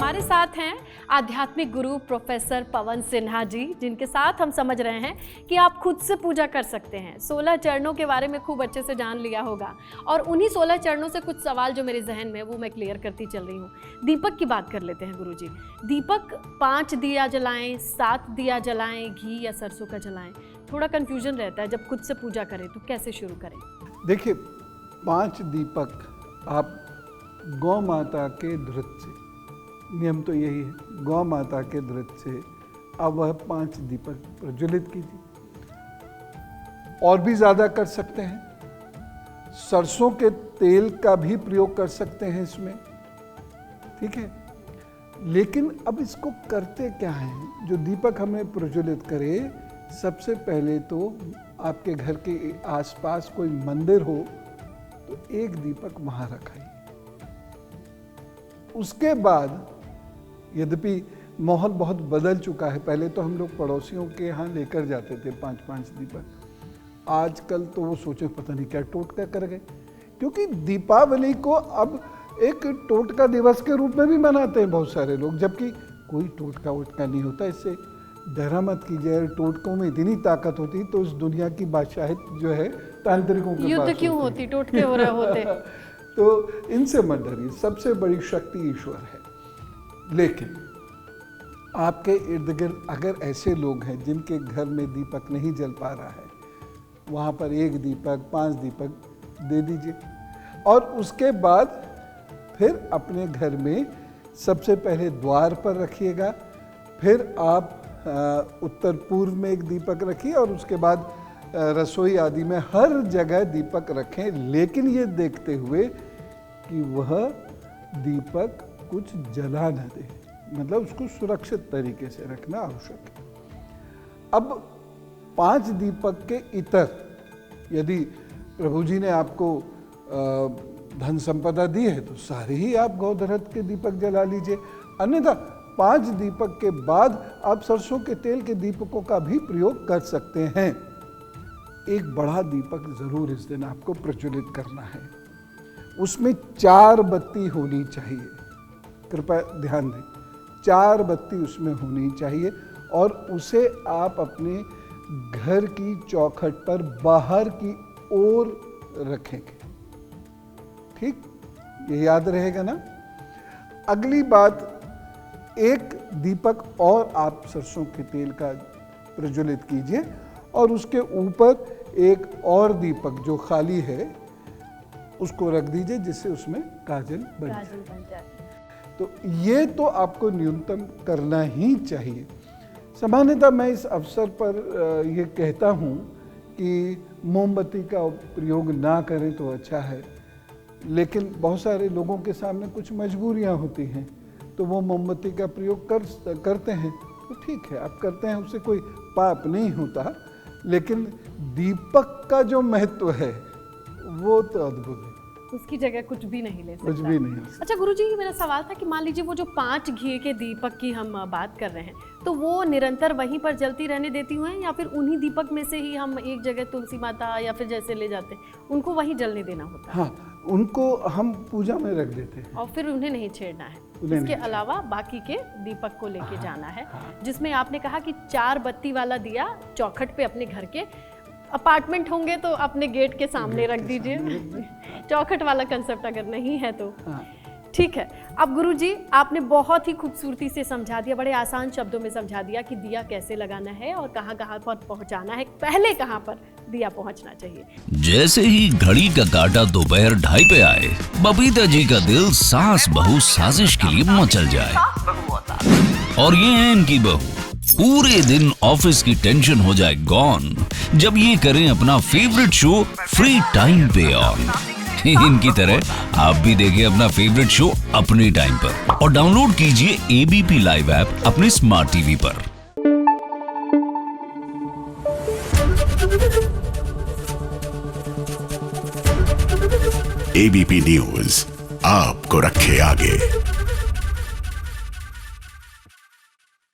हमारे साथ हैं आध्यात्मिक गुरु प्रोफेसर पवन सिन्हा जी, जिनके साथ हम समझ रहे हैं कि आप खुद से पूजा कर सकते हैं। 16 चरणों के बारे में खूब अच्छे से जान लिया होगा और उन्हीं 16 चरणों से कुछ सवाल जो मेरे जहन में वो मैं क्लियर करती चल रही हूँ। दीपक की बात कर लेते हैं गुरु जी। दीपक 5 दिया जलाएं, 7 दिया जलाएं, घी या सरसों का जलाएं? थोड़ा कन्फ्यूजन रहता है जब खुद से पूजा करें तो कैसे शुरू करें? देखिए, 5 दीपक आप गौ माता के धृत से, नियम तो यही है, गौ माता के धृत से अब वह 5 दीपक प्रज्वलित कीजिए। और भी ज़्यादा कर सकते हैं, सरसों के तेल का भी प्रयोग कर सकते हैं इसमें, ठीक है। लेकिन अब इसको करते क्या है, जो दीपक हमें प्रज्वलित करे, सबसे पहले तो आपके घर के आसपास कोई मंदिर हो तो एक दीपक वहाँ रखाइए। उसके बाद, यद्यपि माहौल बहुत बदल चुका है, पहले तो हम लोग पड़ोसियों के यहाँ लेकर जाते थे 5-5 दीपक। आजकल तो वो सोचे पता नहीं क्या टोटका कर गए, क्योंकि दीपावली को अब एक टोटका दिवस के रूप में भी मनाते हैं बहुत सारे लोग, जबकि कोई टोटका वोटका नहीं होता। इससे डरा मत कीजिए, टोटकों में इतनी ताकत होती तो इस दुनिया की बादशाहित जो है तांत्रिकों के पास युद्ध क्यों होती, टोटके हो रहे होते। तो इनसे मत डरिए, सबसे बड़ी शक्ति ईश्वर है। लेकिन आपके इर्द गिर्द अगर ऐसे लोग हैं जिनके घर में दीपक नहीं जल पा रहा है, वहाँ पर 1 दीपक 5 दीपक दे दीजिए। और उसके बाद फिर अपने घर में सबसे पहले द्वार पर रखिएगा, फिर आप उत्तर पूर्व में 1 दीपक रखिए और उसके बाद रसोई आदि में हर जगह दीपक रखें। लेकिन ये देखते हुए कि वह दीपक कुछ जला न दे, मतलब उसको सुरक्षित तरीके से रखना आवश्यक है। अब 5 दीपक के इतर, यदि प्रभु जी ने आपको धन संपदा दी है तो सारे ही आप गौधरत के दीपक जला लीजिए। अन्यथा 5 दीपक के बाद आप सरसों के तेल के दीपकों का भी प्रयोग कर सकते हैं। एक बड़ा दीपक जरूर इस दिन आपको प्रज्वलित करना है, उसमें 4 बत्ती होनी चाहिए। कृपया ध्यान दें, 4 बत्ती उसमें होनी चाहिए और उसे आप अपने घर की चौखट पर बाहर की ओर रखेंगे। ठीक, ये याद रहेगा ना। अगली बात, 1 दीपक और आप सरसों के तेल का प्रज्वलित कीजिए और उसके ऊपर एक और दीपक जो खाली है उसको रख दीजिए, जिससे उसमें काजल बन जाए। तो ये तो आपको न्यूनतम करना ही चाहिए। सामान्यतः मैं इस अवसर पर ये कहता हूँ कि मोमबत्ती का प्रयोग ना करें तो अच्छा है, लेकिन बहुत सारे लोगों के सामने कुछ मजबूरियाँ होती हैं तो वो मोमबत्ती का प्रयोग करते हैं, तो ठीक है, आप करते हैं, उससे कोई पाप नहीं होता। लेकिन दीपक का जो महत्व है वो तो अद्भुत है, उसकी जगह कुछ भी नहीं ले सकता। कुछ भी नहीं। अच्छा गुरुजी, मेरा सवाल था कि मान लीजिए वो जो 5 घी के दीपक की हम बात कर रहे हैं, तो वो निरंतर वहीं पर जलती रहने देती हुए या फिर उन्हीं दीपक में से ही हम एक जगह तुलसी माता या फिर जैसे ले जाते हैं उनको वहीं जलने देना होता है? हाँ, उनको हम पूजा में रख देते हैं और फिर उन्हें नहीं छेड़ना है। इसके अलावा बाकी के दीपक को लेके जाना है, जिसमें आपने कहा कि 4 बत्ती वाला दिया चौखट पे, अपने घर के अपार्टमेंट होंगे तो अपने गेट के सामने रख दीजिए। चौखट वाला कंसेप्ट अगर नहीं है तो ठीक है। अब गुरुजी, आपने बहुत ही खूबसूरती से समझा दिया, बड़े आसान शब्दों में समझा दिया कि दिया कैसे लगाना है और कहाँ कहाँ पर पहुँचाना है, पहले कहाँ पर दिया पहुँचना चाहिए। जैसे ही घड़ी का काटा दोपहर 2:30 पे आए, बबीता जी का दिल सास बहू साजिश के लिए मचल जाए। और ये है इनकी बहू, पूरे दिन ऑफिस की टेंशन हो जाए गॉन जब ये करें अपना फेवरेट शो फ्री टाइम पे ऑन। इनकी तरह आप भी देखें अपना फेवरेट शो अपने टाइम पर और डाउनलोड कीजिए एबीपी लाइव ऐप अपने स्मार्ट टीवी पर। एबीपी न्यूज आपको रखे आगे।